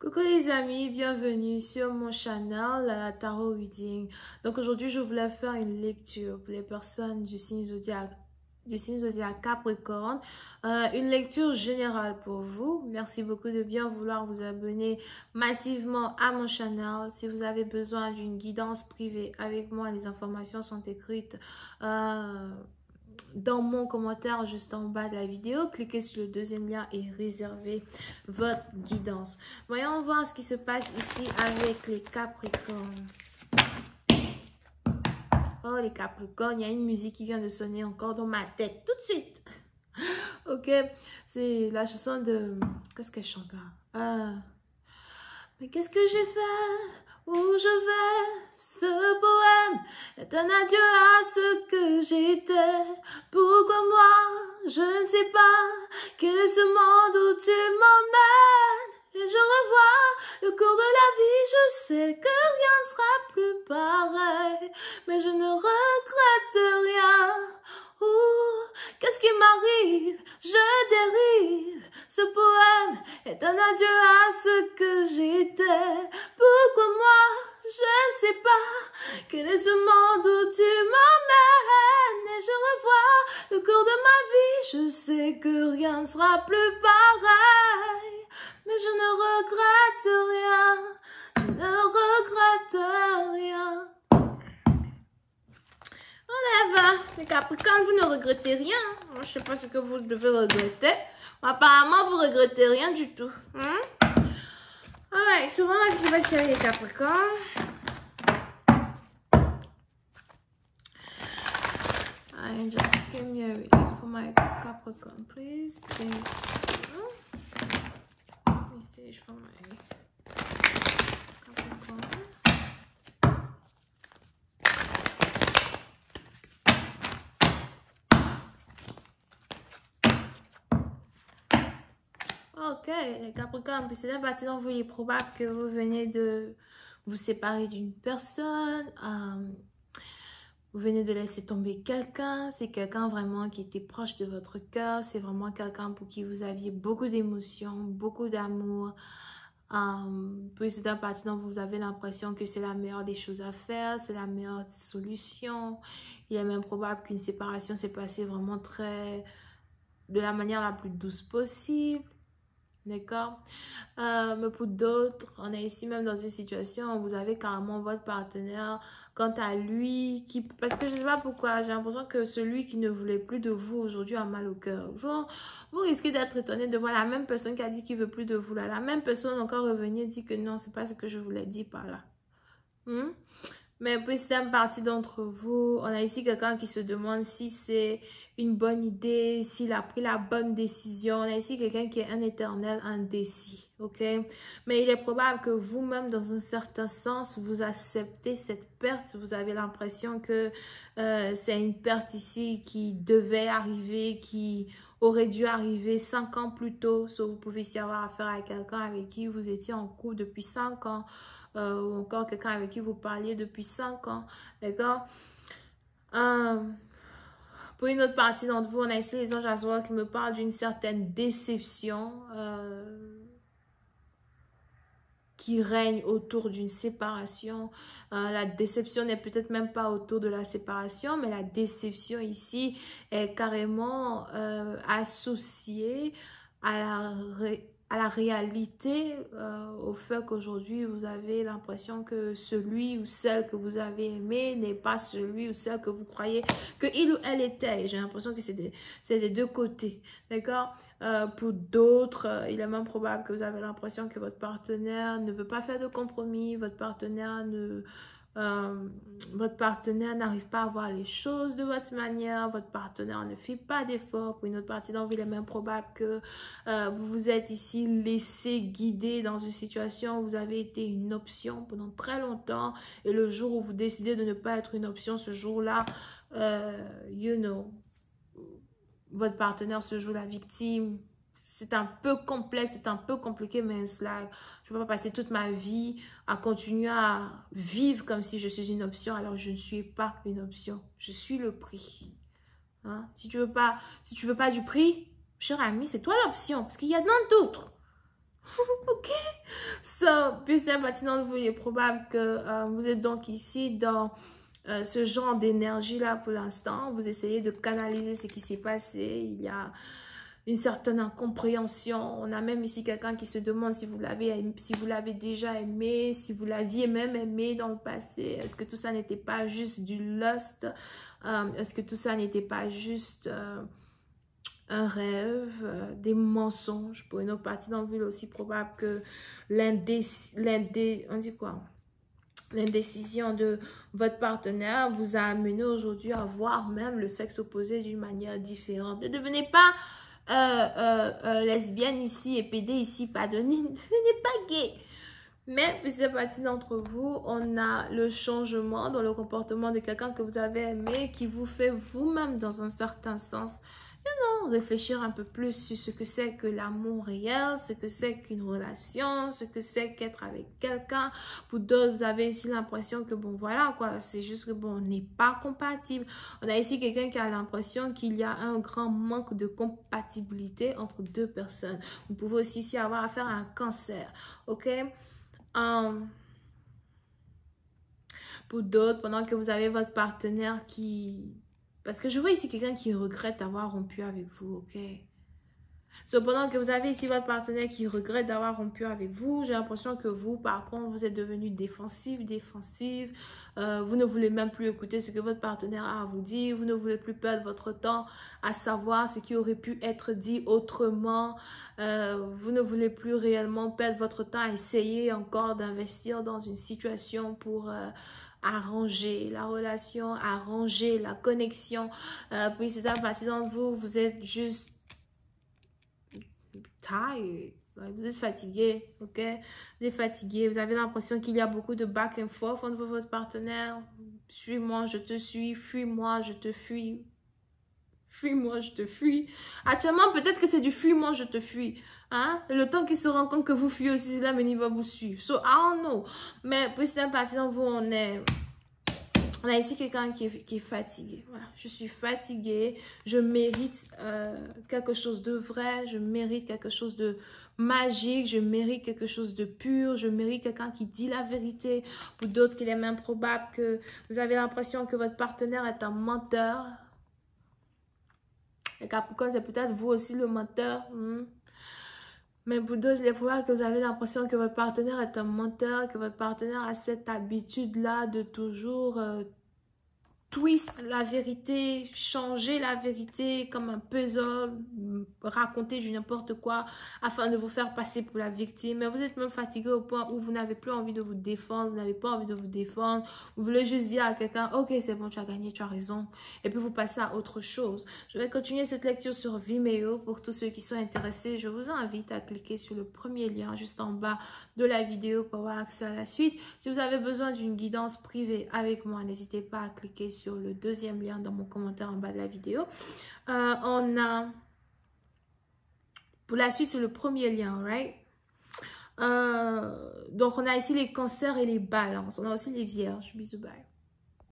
Coucou les amis, bienvenue sur mon channel la Tarot Reading. Donc aujourd'hui je voulais faire une lecture pour les personnes du signe zodiaque Capricorne, une lecture générale pour vous. Merci beaucoup de bien vouloir vous abonner massivement à mon channel. Si vous avez besoin d'une guidance privée avec moi, les informations sont écrites dans mon commentaire juste en bas de la vidéo. Cliquez sur le deuxième lien et réservez votre guidance. Voyons voir ce qui se passe ici avec les Capricornes. Oh, les Capricornes, il y a une musique qui vient de sonner encore dans ma tête tout de suite. Ok, c'est la chanson de... Qu'est-ce qu'elle chante là? Mais qu'est-ce que j'ai fait? Où je vais? Ce poème est un adieu à ce que j'étais. Pourquoi moi? Je ne sais pas. Quel est ce monde où tu m'emmènes? Et je revois le cours de la vie. Je sais que rien ne sera plus pareil, mais je ne regrette rien. Ouh, qu'est-ce qui m'arrive? Je dérive. Ce poème est un adieu à ce que j'étais. Pourquoi moi? Je ne sais pas. Quel est ce monde où tu m'emmènes? Et je revois le cours de ma vie. Je sais que rien ne sera plus pareil, mais je ne regrette rien. Je ne regrette rien. Enlève, les Capricornes, vous ne regrettez rien. Moi, je ne sais pas ce que vous devez regretter. Apparemment, vous ne regrettez rien du tout. Alright, so vraiment, ce qui se passe avec les Capricornes. And just give me a reading for my Capricorn, please. Thank you. Message for my Capricorn. Ok, les Capricornes, puis c'est la partie dont il est probable que vous venez de vous séparer d'une personne, vous venez de laisser tomber quelqu'un, c'est quelqu'un vraiment qui était proche de votre cœur, c'est vraiment quelqu'un pour qui vous aviez beaucoup d'émotions, beaucoup d'amour, puis c'est la partie dont vous avez l'impression que c'est la meilleure des choses à faire, c'est la meilleure solution. Il est même probable qu'une séparation s'est passée vraiment de la manière la plus douce possible. D'accord, mais pour d'autres, on est ici même dans une situation où vous avez carrément votre partenaire, quant à lui, parce que je ne sais pas pourquoi, j'ai l'impression que celui qui ne voulait plus de vous aujourd'hui a mal au cœur. Vous risquez d'être étonné de voir la même personne qui a dit qu'il ne veut plus de vous là, la même personne encore revenir et dit que non, c'est pas ce que je voulais dire par là. Mais puis c'est une partie d'entre vous, on a ici quelqu'un qui se demande si c'est une bonne idée, s'il a pris la bonne décision. On a ici quelqu'un qui est un éternel indécis, ok? Mais il est probable que vous-même, dans un certain sens, vous acceptez cette perte. Vous avez l'impression que c'est une perte ici qui devait arriver, qui aurait dû arriver 5 ans plus tôt. So, vous pouvez ici avoir affaire à quelqu'un avec qui vous étiez en couple depuis 5 ans. Ou encore quelqu'un avec qui vous parliez depuis 5 ans, d'accord? Pour une autre partie d'entre vous, on a ici les anges Azraël qui me parlent d'une certaine déception qui règne autour d'une séparation. La déception n'est peut-être même pas autour de la séparation, mais la déception ici est carrément associée à la réalité, au fait qu'aujourd'hui vous avez l'impression que celui ou celle que vous avez aimé n'est pas celui ou celle que vous croyez que il ou elle était. J'ai l'impression que c'est des deux côtés, d'accord? Pour d'autres, il est même probable que vous avez l'impression que votre partenaire ne veut pas faire de compromis, votre partenaire n'arrive pas à voir les choses de votre manière, votre partenaire ne fait pas d'efforts. Pour une autre partie d'entre vous, il est même probable que vous vous êtes ici laissé guider dans une situation où vous avez été une option pendant très longtemps et le jour où vous décidez de ne pas être une option, ce jour-là, votre partenaire se joue la victime. C'est un peu complexe, c'est un peu compliqué, mais cela, je ne peux pas passer toute ma vie à continuer à vivre comme si je suis une option, alors je ne suis pas une option. Je suis le prix. Hein? Si tu veux pas du prix, cher ami, c'est toi l'option, parce qu'il y a d'autres. Ok? So, plus d'impertinent de vous, il est probable que vous êtes donc ici dans ce genre d'énergie-là pour l'instant. Vous essayez de canaliser ce qui s'est passé. Il y a une certaine incompréhension. On a même ici quelqu'un qui se demande si vous l'avez déjà aimé, si vous l'aviez même aimé dans le passé. Est-ce que tout ça n'était pas juste du lust? Est-ce que tout ça n'était pas juste un rêve, des mensonges? Pour une autre partie dans le ville, aussi probable que on dit quoi? L'indécision de votre partenaire vous a amené aujourd'hui à voir même le sexe opposé d'une manière différente. Ne devenez pas lesbienne ici et PD ici, pardonnez, ne devenez pas gay. Mais puis c'est parti d'entre vous, on a le changement dans le comportement de quelqu'un que vous avez aimé qui vous fait vous-même dans un certain sens réfléchir un peu plus sur ce que c'est que l'amour réel, ce que c'est qu'une relation, ce que c'est qu'être avec quelqu'un. Pour d'autres, vous avez ici l'impression que bon voilà quoi, c'est juste que bon, on n'est pas compatible. On a ici quelqu'un qui a l'impression qu'il y a un grand manque de compatibilité entre deux personnes. Vous pouvez aussi ici avoir affaire à un cancer, ok? Pour d'autres, pendant que vous avez votre partenaire qui... Parce que je vois ici quelqu'un qui regrette d'avoir rompu avec vous, ok? Pendant que vous avez ici votre partenaire qui regrette d'avoir rompu avec vous, j'ai l'impression que vous, par contre, vous êtes devenu défensive. Vous ne voulez même plus écouter ce que votre partenaire a à vous dire. Vous ne voulez plus perdre votre temps à savoir ce qui aurait pu être dit autrement. Vous ne voulez plus réellement perdre votre temps à essayer encore d'investir dans une situation pour... arranger la relation, arranger la connexion. Puis c'est à partir d'entre vous, vous êtes juste tired. Vous êtes fatigué, ok? Vous êtes fatigué, vous avez l'impression qu'il y a beaucoup de back and forth entre votre partenaire. Suis-moi, je te suis. Fuis-moi, je te fuis. Fuis-moi, je te fuis. Actuellement, peut-être que c'est du fuis-moi, je te fuis. Hein? Le temps qu'il se rend compte que vous fuyez aussi, là, mais il va vous suivre. So, I don't know. Mais puis c'est à partir d'entre vous, on a ici quelqu'un qui est fatigué. Voilà. Je suis fatiguée. Je mérite quelque chose de vrai. Je mérite quelque chose de magique. Je mérite quelque chose de pur. Je mérite quelqu'un qui dit la vérité. Pour d'autres, il est même probable que vous avez l'impression que votre partenaire est un menteur. Et Capricorne, c'est peut-être vous aussi le menteur. Mais pour d'autres, il est probable que vous avez l'impression que votre partenaire est un menteur, que votre partenaire a cette habitude-là de toujours twist la vérité, changer la vérité comme un puzzle, raconter du n'importe quoi afin de vous faire passer pour la victime. Mais vous êtes même fatigué au point où vous n'avez plus envie de vous défendre, vous n'avez pas envie de vous défendre. Vous voulez juste dire à quelqu'un, ok, c'est bon, tu as gagné, tu as raison. Et puis vous passez à autre chose. Je vais continuer cette lecture sur Vimeo. Pour tous ceux qui sont intéressés, je vous invite à cliquer sur le premier lien juste en bas de la vidéo pour avoir accès à la suite. Si vous avez besoin d'une guidance privée avec moi, n'hésitez pas à cliquer sur le deuxième lien dans mon commentaire en bas de la vidéo. On a pour la suite, c'est le premier lien, right? Donc on a ici les cancers et les balances. On a aussi les vierges. Bisous, bye.